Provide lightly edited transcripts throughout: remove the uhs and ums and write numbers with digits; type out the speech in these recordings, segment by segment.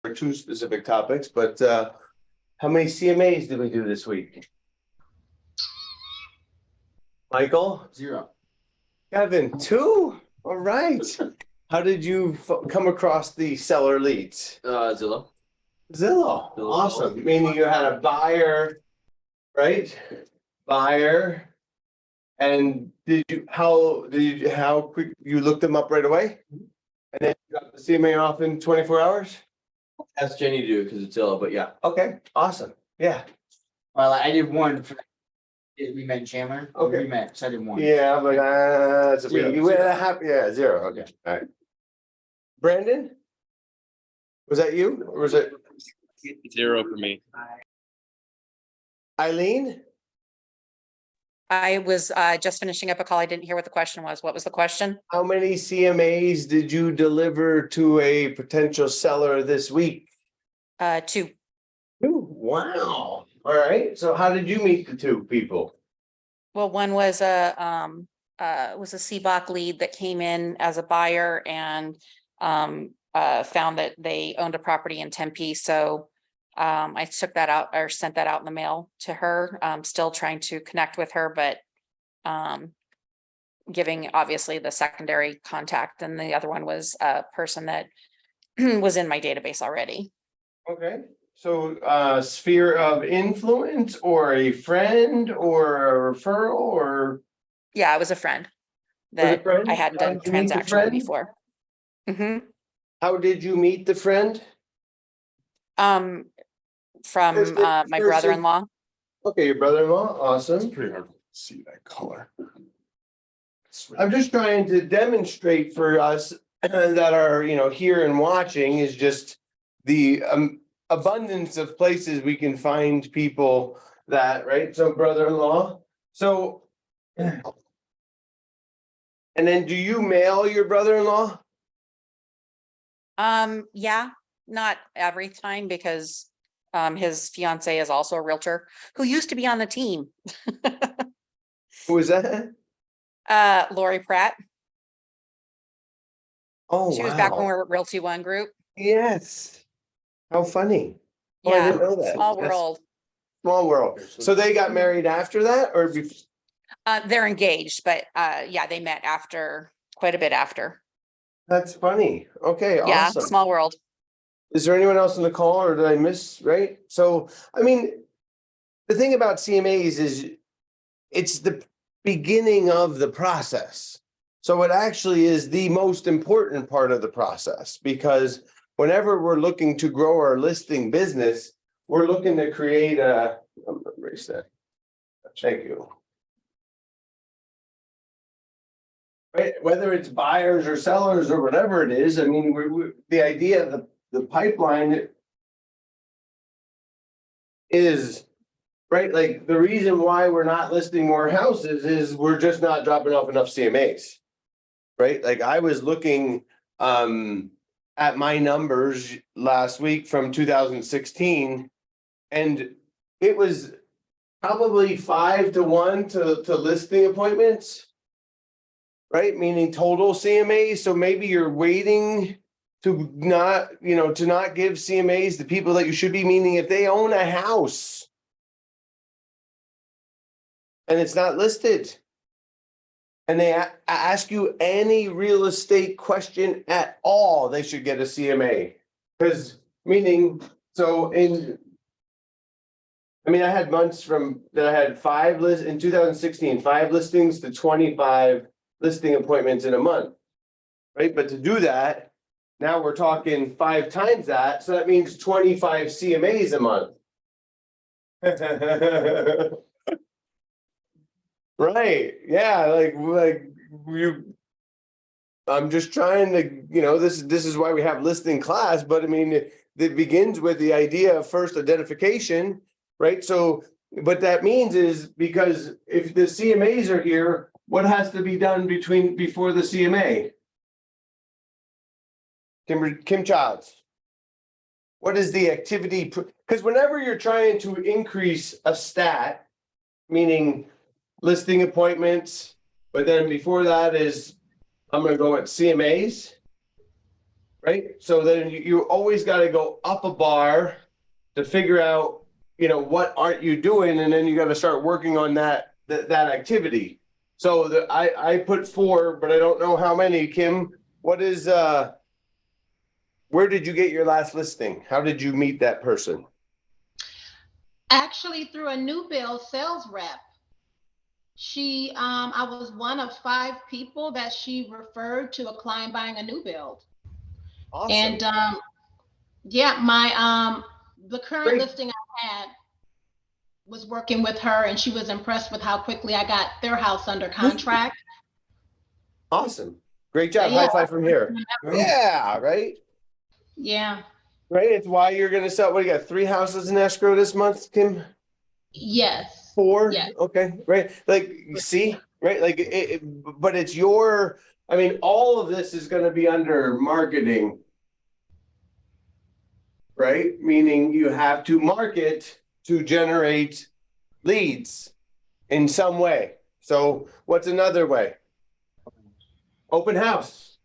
for two specific topics, but how many CMAs did we do this week? Michael? 0. Kevin, 2? All right. How did you come across the seller leads? Zillow. Zillow. Awesome. Meaning you had a buyer, right? Buyer. And how quick you looked them up right away? And then you got the CMA off in 24 hours? Ask Jenny to do it because it's Zillow, but yeah. Okay, awesome. Yeah. Well, I did one for we met in Chandler. Okay. We met, so I did one. Yeah, but it's a Zero. you went a half, yeah, 0. Okay, all right. Brandon? Was that you or was it 0 for me. Eileen? I was just finishing up a call. I didn't hear what the question was. What was the question? How many CMAs did you deliver to a potential seller this week? 2. Ooh, wow. All right. So how did you meet the 2 people? Well, one was a CBOC lead that came in as a buyer and found that they owned a property in Tempe. So I took that out or sent that out in the mail to her. Still trying to connect with her, but giving obviously the secondary contact. And the other one was a person that was in my database already. Okay. So sphere of influence or a friend or a referral or Yeah, it was a friend Was it that friend? I hadn't How done did you meet the transactional friend? before. how did you meet the friend? From First name, my first brother-in-law. Okay, your brother-in-law, awesome. Pretty hard to see that color. I'm just trying to demonstrate for us that are, here and watching is just the abundance of places we can find people that, right? So brother-in-law. So, and then do you mail your brother-in-law? Yeah, not every time because his fiance is also a realtor who used to be on the team. Who was that? Lori Pratt. Oh, She was back when we wow. were at Realty One Group. Yes. How funny. Oh, I Yeah, didn't know that. small That's world. Small world. So they got married after that or They're engaged, but yeah, they met after quite a bit after. That's funny. Okay, Yeah, awesome. small world. Is there anyone else on the call or did I miss, right? So, I mean, the thing about CMAs is it's the beginning of the process. So it actually is the most important part of the process because whenever we're looking to grow our listing business, we're looking to create erase that. Thank you. Right, whether it's buyers or sellers or whatever it is, I mean, the idea of the pipeline is, right, like the reason why we're not listing more houses is we're just not dropping off enough CMAs. Right, like I was looking at my numbers last week from 2016 and it was probably 5 to 1 to listing appointments. Right, meaning total CMAs, so maybe you're waiting to not, to not give CMAs to people that you should be, meaning if they own a house. And it's not listed. And they ask you any real estate question at all, they should get a CMA. Because meaning, so I had months that I had 5 in 2016, 5 listings to 25 listing appointments in a month, right? But to do that, now we're talking 5 times that, so that means 25 CMAs a month. Right, yeah, like you. I'm just trying to, this is why we have listing class, but I mean, it begins with the idea of first identification, right? So what that means is because if the CMAs are here, what has to be done before the CMA? Kim Childs. What is the activity? Because whenever you're trying to increase a stat, meaning listing appointments, but then before that is, I'm gonna go at CMAs. Right? So then you always gotta go up a bar to figure out, what aren't you doing? And then you gotta start working on that activity. So I put 4, but I don't know how many. Kim, what is, where did you get your last listing? How did you meet that person? Actually, through a new build sales rep. I was one of 5 people that she referred to a client buying a new build. Awesome. And yeah, the current Great. listing I had was working with her, and she was impressed with how quickly I got their house under contract. Awesome. Great job. Yeah. High five from here. Yeah, right? Yeah. Right? It's why you're gonna sell, what do you got, 3 houses in escrow this month, Kim? Yes. 4? Yes. Okay, right, like, you see, right, like, but it's all of this is gonna be under marketing. Right, meaning you have to market to generate leads in some way. So what's another way? Open house.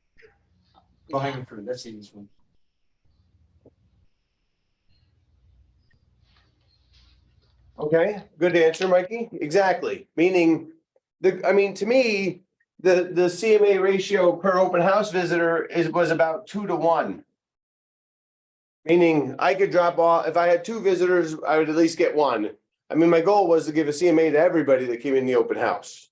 Go hanging fruit, let's see this one. Okay, good answer, Mikey. Exactly. Meaning to me, the CMA ratio per open house visitor was about 2 to 1. Meaning I could drop off, if I had 2 visitors, I would at least get 1. My goal was to give a CMA to everybody that came in the open house.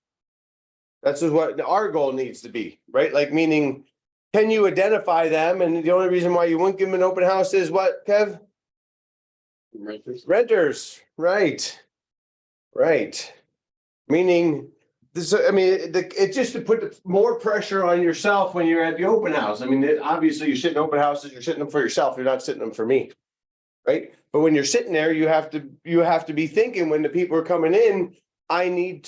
That's just what our goal needs to be, right? Like, meaning, can you identify them? And the only reason why you wouldn't give them an open house is what, Kev? Renters, right. Right. Meaning, it's just to put more pressure on yourself when you're at the open house. Obviously you're sitting open houses, you're sitting them for yourself, you're not sitting them for me. Right? But when you're sitting there, you have to be thinking when the people are coming in, I have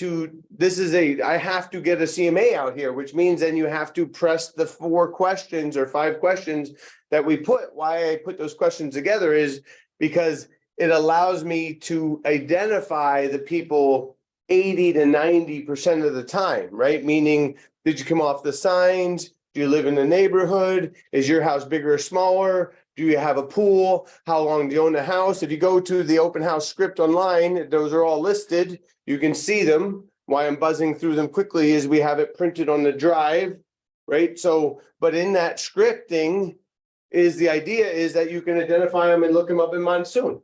to get a CMA out here, which means then you have to press the 4 questions or 5 questions that we put. Why I put those questions together is because it allows me to identify the people 80 to 90% of the time, right? Meaning, did you come off the signs? Do you live in the neighborhood? Is your house bigger or smaller? Do you have a pool? How long do you own the house? If you go to the open house script online, those are all listed. You can see them. Why I'm buzzing through them quickly is we have it printed on the drive, right? So, but in that scripting the idea is that you can identify them and look them up in Monsoon.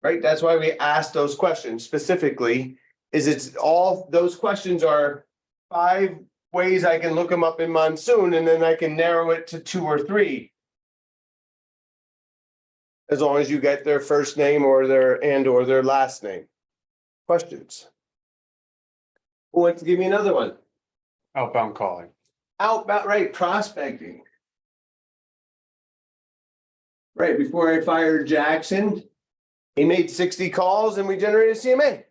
Right? That's why we ask those questions specifically, it's all, those questions are 5 ways I can look them up in Monsoon, and then I can narrow it to 2 or 3. As long as you get their first name or their last name. Questions? Who wants to give me another one? Outbound calling. Outbound, right, prospecting. Right, before I fired Jackson, he made 60 calls and we generated CMA.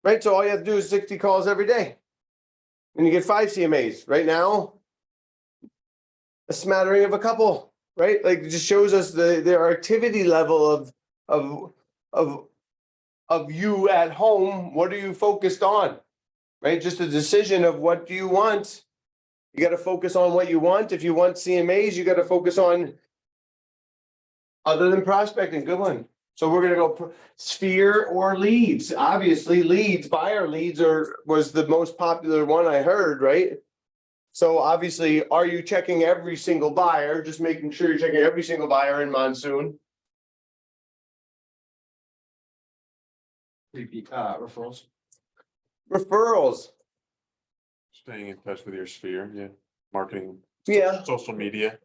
Right, so all you have to do is 60 calls every day. And you get 5 CMAs. Right now, a smattering of a couple, right? Like, it just shows us their activity level of you at home. What are you focused on? Right, just a decision of what do you want. You got to focus on what you want. If you want CMAs, you got to focus on other than prospecting. Good one. So we're going to go sphere or leads. Obviously, leads, buyer leads was the most popular one I heard, right? So obviously, are you checking every single buyer? Just making sure you're checking every single buyer in Monsoon. Referrals. Referrals. Staying in touch with your sphere, yeah. Marketing, Yeah. social media.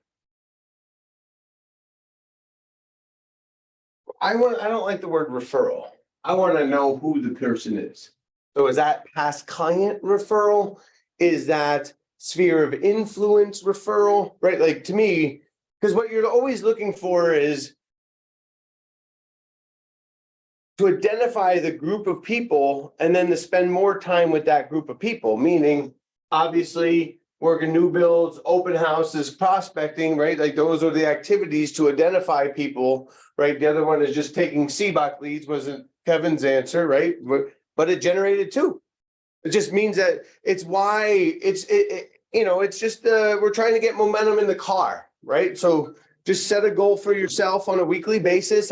I don't like the word referral. I want to know who the person is. So is that past client referral? Is that sphere of influence referral? Right? Like, to me, because what you're always looking for is to identify the group of people and then to spend more time with that group of people, meaning obviously working new builds, open houses, prospecting, right? Like, those are the activities to identify people, right? The other one is just taking CBOC leads, wasn't Kevin's answer, right? But it generated 2. It just means that it's why you know, it's just, we're trying to get momentum in the car, right? So just set a goal for yourself on a weekly basis.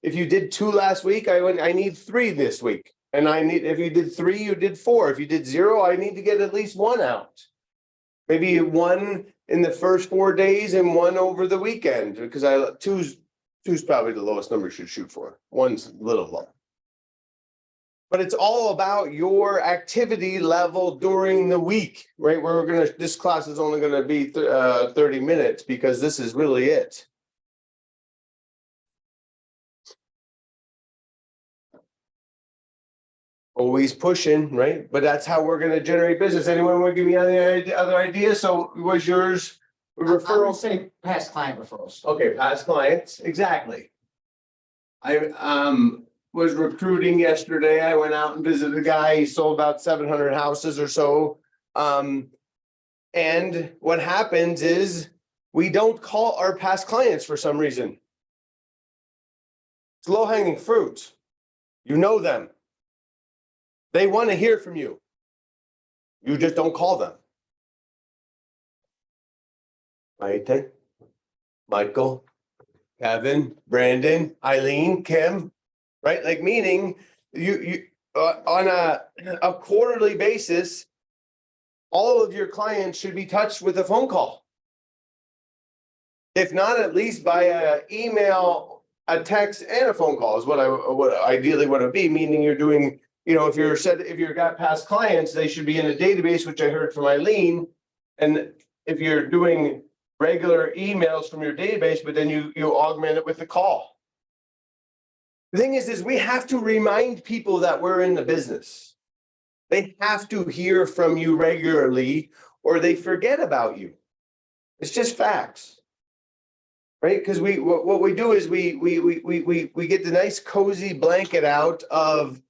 If you did 2 last week, I need 3 this week. And if you did 3, you did 4. If you did 0, I need to get at least 1 out. Maybe 1 in the first 4 days and 1 over the weekend, because two's probably the lowest number you should shoot for. 1's a little low. But it's all about your activity level during the week, right? This class is only gonna be 30 minutes because this is really it. Always pushing, right? But that's how we're gonna generate business. Anyone want to give me any other ideas? So was yours I would referral? say past client referrals. Okay, past clients, exactly. I was recruiting yesterday. I went out and visited a guy. He sold about 700 houses or so. And what happens is we don't call our past clients for some reason. It's low hanging fruit. You know them. They want to hear from you. You just don't call them. Maite, Michael, Kevin, Brandon, Eileen, Kim, right? Like meaning you on a quarterly basis, all of your clients should be touched with a phone call. If not, at least by a email, a text and a phone call is what ideally would it be, meaning you're doing, you know, if you've got past clients, they should be in a database, which I heard from Eileen. And if you're doing regular emails from your database, but then you augment it with a call. The thing is we have to remind people that we're in the business. They have to hear from you regularly or they forget about you. It's just facts. Right? Because what we do is we get the nice cozy blanket out of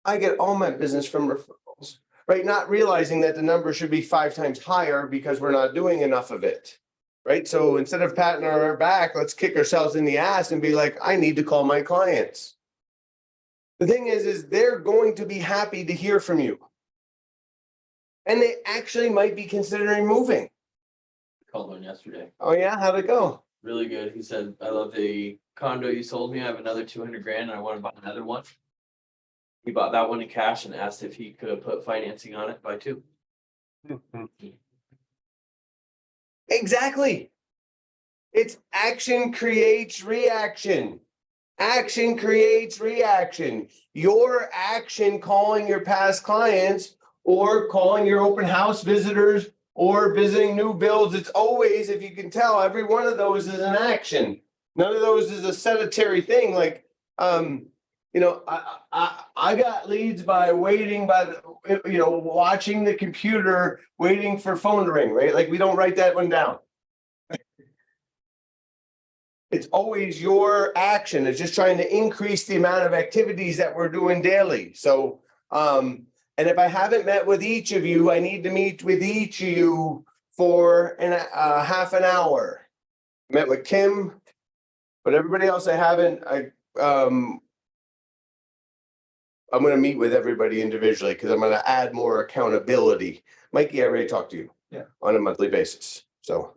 I get all my business from referrals, right? Not realizing that the number should be 5 times higher because we're not doing enough of it, right? So instead of patting our back, let's kick ourselves in the ass and be like, I need to call my clients. The thing is they're going to be happy to hear from you. And they actually might be considering moving. Called one yesterday. Oh yeah, how'd it go? Really good. He said, I love the condo you sold me. I have another 200 grand and I want to buy another one. He bought that one in cash and asked if he could put financing on it by 2. Exactly. It's action creates reaction. Action creates reaction. Your action calling your past clients or calling your open house visitors or visiting new builds, it's always, if you can tell, every one of those is an action. None of those is a sedentary thing. Like, you know, I got leads by waiting watching the computer, waiting for phone to ring, right? Like we don't write that one down. It's always your action. It's just trying to increase the amount of activities that we're doing daily. So, and if I haven't met with each of you, I need to meet with each of you for half an hour. Met with Kim, but everybody else I haven't, I'm going to meet with everybody individually because I'm going to add more accountability. Mikey, I already talked to you. Yeah. On a monthly basis. So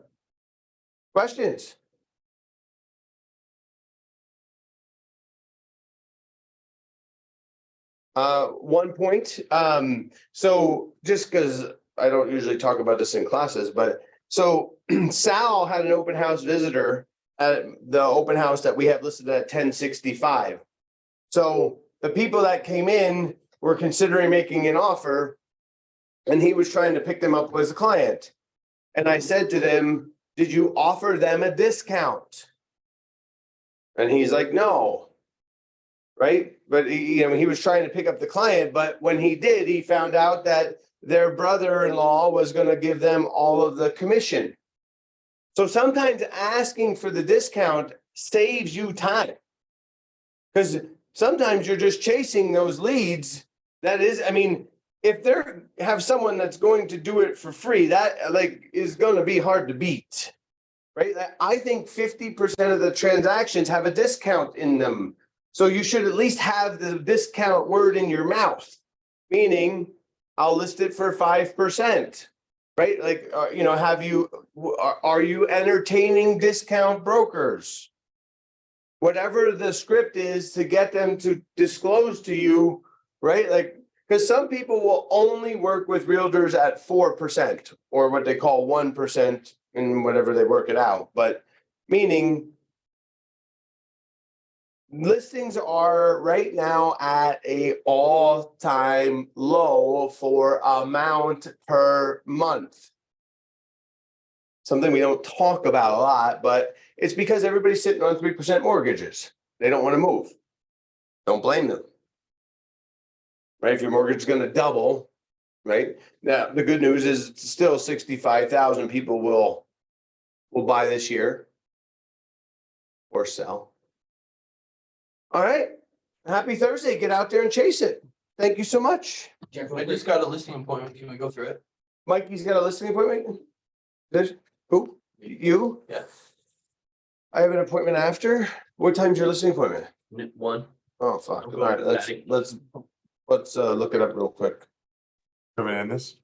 questions? One point. So just because I don't usually talk about this in classes, but so Sal had an open house visitor at the open house that we have listed at 1065. So the people that came in were considering making an offer and he was trying to pick them up as a client. And I said to them, did you offer them a discount? And he's like, no. Right? But he was trying to pick up the client, but when he did, he found out that their brother-in-law was going to give them all of the commission. So sometimes asking for the discount saves you time. Because sometimes you're just chasing those leads. That is, I mean, if they have someone that's going to do it for free, that is going to be hard to beat. Right? I think 50% of the transactions have a discount in them. So you should at least have the discount word in your mouth, meaning I'll list it for 5%. Right? Like, you know, are you entertaining discount brokers? Whatever the script is to get them to disclose to you, right? Like, because some people will only work with realtors at 4% or what they call 1% in whatever they work it out, but meaning listings are right now at a all-time low for amount per month. Something we don't talk about a lot, but it's because everybody's sitting on 3% mortgages. They don't want to move. Don't blame them. Right? If your mortgage is going to double, right? Now, the good news is it's still 65,000 people will buy this year or sell. All right. Happy Thursday. Get out there and chase it. Thank you so much. Jeff, I just got a listing appointment. Can we go through it? Mikey's got a listing appointment? Who? You? Yeah. I have an appointment after. What time's your listing appointment? One. Oh, fuck. I'm All going right, let's look it up real quick. Come in this.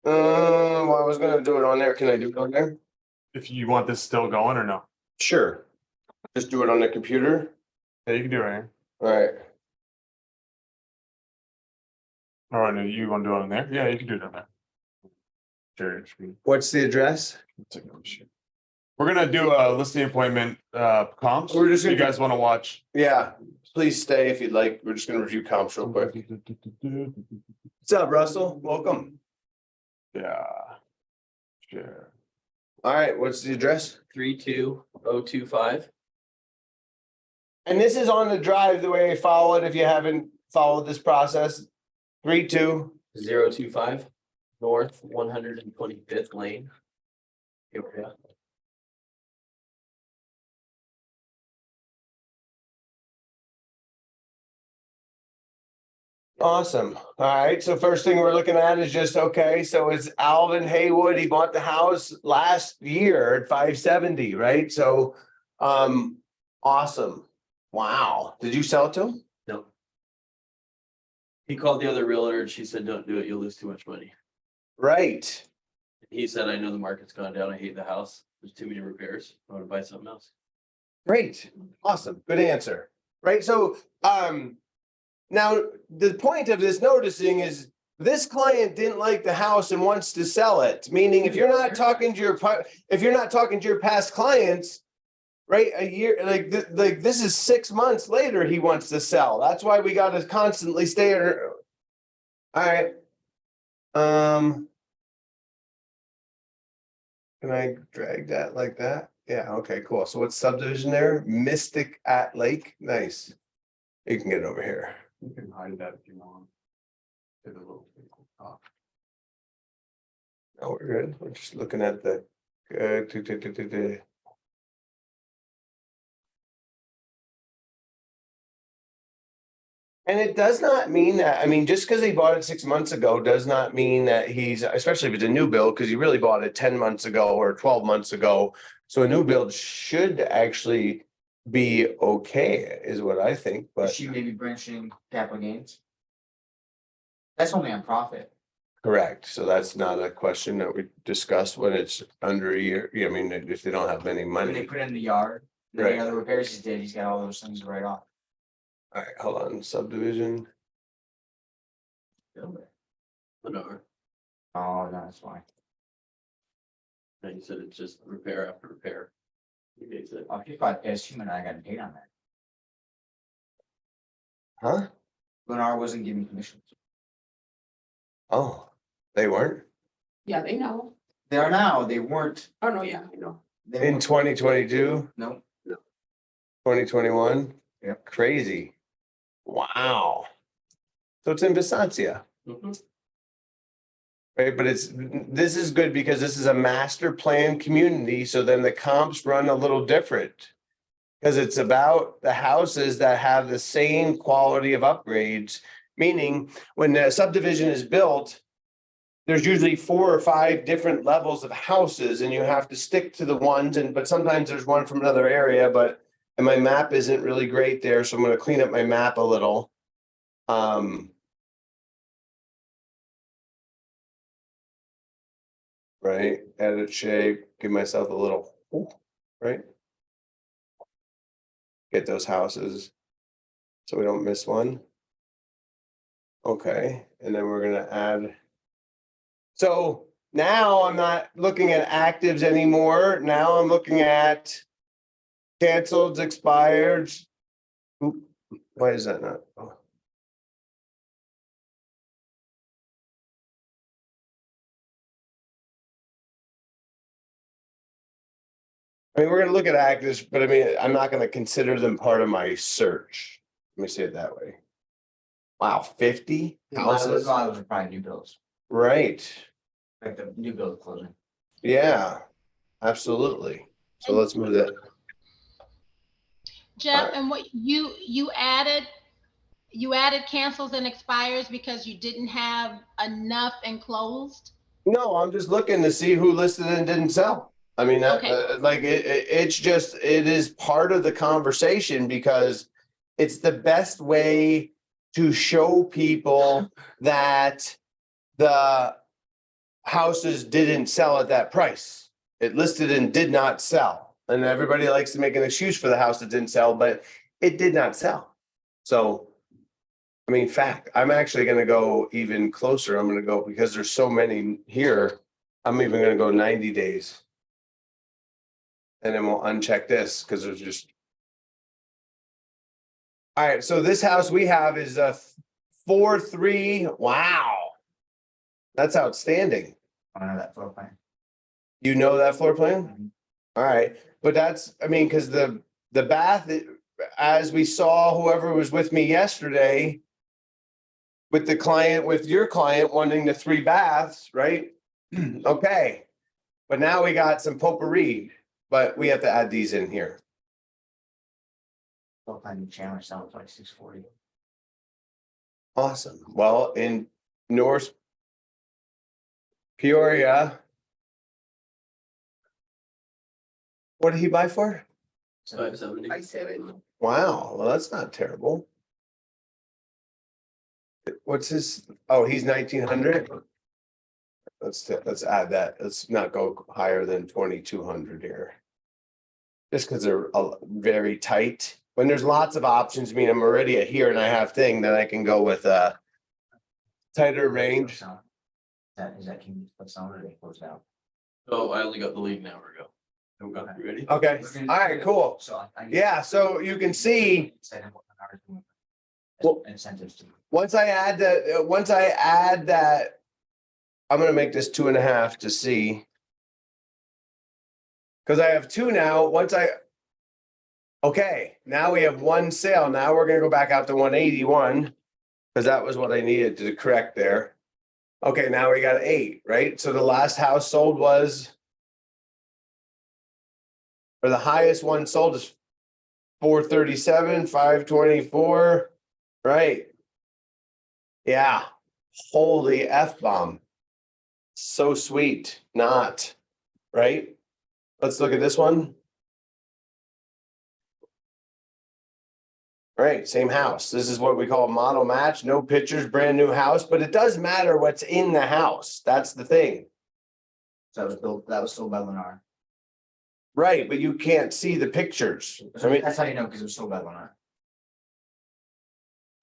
Well, I was gonna do it on there. Can I do it on there? If you want this still going or no? Sure. Just do it on the computer. Yeah, you can do it right here. All right. All right, no, you want to do it on there? Yeah, you can do it on there. Share your screen. What's the address? Take a shit. We're gonna do a listing appointment, comps. We're just You gonna- guys wanna watch? Yeah, please stay if you'd like. We're just gonna review comps real quick. What's up, Russell? Welcome. Yeah. Share. All right, what's the address? 32025. And this is on the drive, the way I follow it, if you haven't followed this process. 3-2. 025 North 125th Lane. Peoria. Awesome. All right, so first thing we're looking at is just, okay, so it's Alvin Haywood. He bought the house last year at 570, right? So, awesome. Wow. Did you sell it to him? No. He called the other realtor and she said, don't do it. You'll lose too much money. Right. He said, I know the market's gone down. I hate the house. There's too many repairs. I want to buy something else. Great. Awesome. Good answer. Right. So, now the point of this noticing is this client didn't like the house and wants to sell it. Meaning if you're not talking to your past clients, right? A year, like this is 6 months later, he wants to sell. That's why we got to constantly stay. All right. Can I drag that like that? Yeah. Okay, cool. So what's subdivision there? Mystic at Lake. Nice. You can get it over here. You can hide that if you want. Hit a little bit off. No, we're good. We're just looking at the. And it does not mean that, I mean, just because he bought it 6 months ago does not mean that he's, especially if it's a new build, because he really bought it 10 months ago or 12 months ago. So a new build should actually be okay, is what I think, but she may be branching capital gains. That's only on profit. correct. So that's not a question that we discussed when it's under a year. I mean, if they don't have any When they money. put it in the yard, the Right. other repairs he did, he's got all those things right off. All right, hold on, subdivision. Lenore. Oh, no, that's fine. And he said it's just repair after repair. He said, Oh, he probably pissed him and I got paid on that. Huh? Lennar wasn't giving commissions. Oh, they weren't Yeah, they know. They are now, they weren't. Oh, no, yeah, I know. They in weren't. 2022, No, 2021. Yep. Crazy. Wow. So it's in Visancia. "Mhm." Right, but this is good because this is a master plan community, so then the comps run a little different. Because it's about the houses that have the same quality of upgrades, meaning when the subdivision is built, there's usually 4 or 5 different levels of houses and you have to stick to the ones but sometimes there's one from another area, and my map isn't really great there, so I'm gonna clean up my map a little. right? Edit shape, give myself a little, ooh, right? Get those houses. So we don't miss one. Okay, and then we're gonna add. So now I'm not looking at actives anymore. Now I'm looking at canceled, expired. Oop, why is that not? Oh. I mean, we're gonna look at actives, but I mean, I'm not gonna consider them part of my search. Let me say it that way. Wow, 50 A lot of those houses, a lot of those are probably new builds, right? like the new build closing. Yeah, absolutely. So let's move that. Jeff, Alright. and what you added cancels and expires because you didn't have enough enclosed? No, I'm just looking to see who listed and didn't sell. I mean, Okay. it's just, it is part of the conversation because it's the best way to show people that the houses didn't sell at that price. It listed and did not sell. And everybody likes to make an excuse for the house that didn't sell, but it did not sell. So, I mean, fact, I'm actually gonna go even closer. I'm gonna go, because there's so many here, I'm even gonna go 90 days. And then we'll uncheck this, because there's just. All right, so this house we have is a 4-3, wow. That's outstanding. I don't know that floor plan. You know that floor plan? All right, but that's, I mean, because the bath, as we saw, whoever was with me yesterday. With the client, with your client wanting the 3 baths, right? Okay, but now we got some potpourri, but we have to add these in here. Floor plan in Chandler sells like 640. Awesome. Well, in North Peoria. What did he buy for? 570. 570. Wow, well, that's not terrible. What's his, oh, he's 1900? Let's add that. Let's not go higher than 2200 here. Just because they're very tight. When there's lots of options, I mean, I'm already a here and I have thing, then I can go with a tighter range. Is that can you put some or they closed out? Oh, I only got the lead an hour ago. You ready? Okay, all right, cool. So Yeah, so you can see, Well- incentives to. once I add that, I'm gonna make this 2.5 to see. Cause I have 2 now, okay, now we have 1 sale, now we're gonna go back out to 181. Cause that was what I needed to correct there. Okay, now we got 8, right? So the last house sold was. Or the highest one sold is 437, 524, right? Yeah, holy F-bomb. So sweet, not, right? Let's look at this one. All right, same house. This is what we call a model match, no pictures, brand new house, but it does matter what's in the house. That's the thing. So that was sold by Lennar. Right, but you can't see the pictures. I mean, That's how you know, because it was sold by Lennar.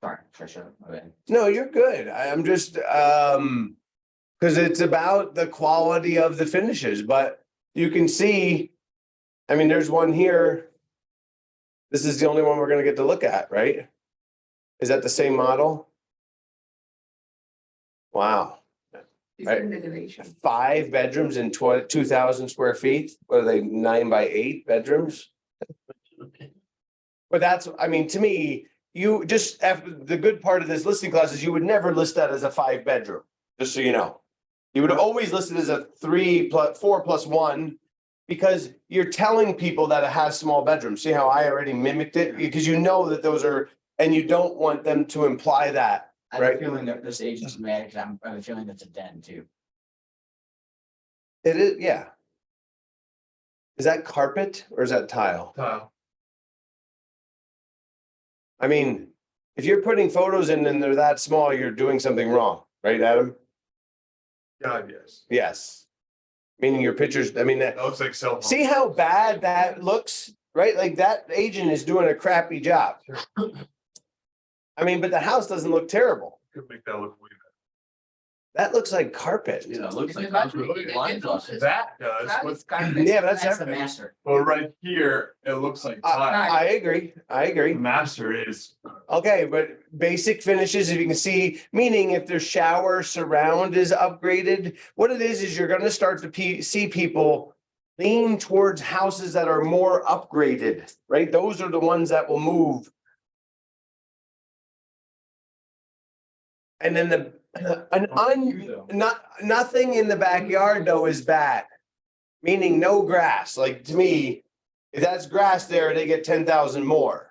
Sorry, Trisha, my bad. no, you're good. I'm just, because it's about the quality of the finishes, but you can see, I mean, there's one here. This is the only one we're gonna get to look at, right? Is that the same model? Wow, Different elevation. 5 bedrooms and 2,000 square feet, what are they, 9 by 8 bedrooms? But that's, I mean, to me, you just, the good part of this listing class is you would never list that as a 5 bedroom, just so you know. You would always list it as a 4+1, because you're telling people that it has small bedrooms. See how I already mimicked it? Because you know that those are, and you don't want them to imply that. I have a Right. feeling that this agent's mad, because I have a feeling that's a den too. It is, yeah. Is that carpet or is that tile? Kyle. I mean, if you're putting photos in and they're that small, you're doing something wrong, right, Adam? Yeah, yes. Yes. Meaning your pictures, I mean, that, That looks like cell phone. see how bad that looks, right? Like that agent is doing a crappy job. I mean, but the house doesn't look terrible. Could make that look weird. That looks like carpet. Yeah, it looks It's like. not concrete really- lines on it. That does, That but, is carpet. Yeah, but that's That's the everything. master. but right here, it looks like tile. I agree, I agree. The master is, Okay, but basic finishes, if you can see, meaning if their shower surround is upgraded, what it is you're gonna start to see people lean towards houses that are more upgraded, right? Those are the ones that will move. And then nothing in the backyard though is bad. Meaning no grass, like to me, if that's grass there, they get 10,000 more.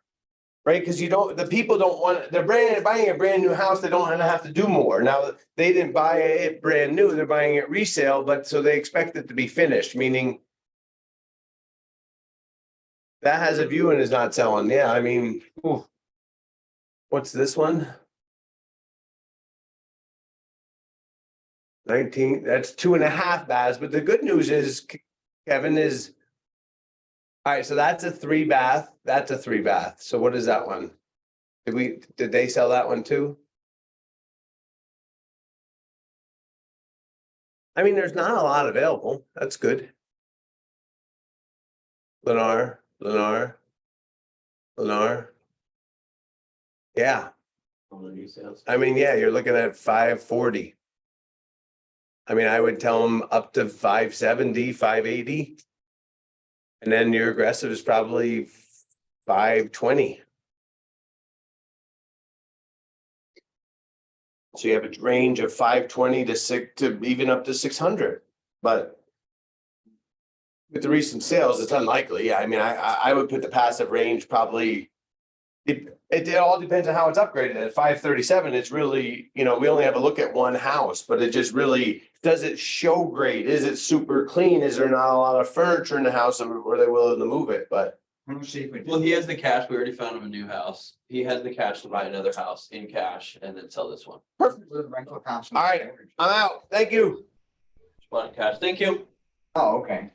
Right, because the people don't want, they're buying a brand new house, they don't wanna have to do more. Now, they didn't buy it brand new, they're buying it resale, but so they expect it to be finished, meaning. That has a view and is not selling, yeah, I mean, ooh. What's this one? 19, that's 2.5 baths, but the good news is, Kevin, is. All right, so that's a 3-bath, that's a 3-bath, so what is that one? Did they sell that one too? I mean, there's not a lot available, that's good. Lennar. Yeah, On the new sales. I mean, yeah, you're looking at 540. I mean, I would tell them up to 570, 580. And then your aggressive is probably 520. So you have a range of 520 to even up to 600, but. With the recent sales, it's unlikely. Yeah, I mean, I would put the passive range probably. It all depends on how it's upgraded. At 537, it's really, we only have a look at one house, but it just really, does it show great? Is it super clean? Is there not a lot of furniture in the house where they're willing to move it? But Let's see if we- Well, he has the cash. We already found him a new house. He has the cash to buy another house in cash and then sell this one. Rental accounts. All right. I'm out. Thank you. Just bought cash. Thank you. Oh, okay.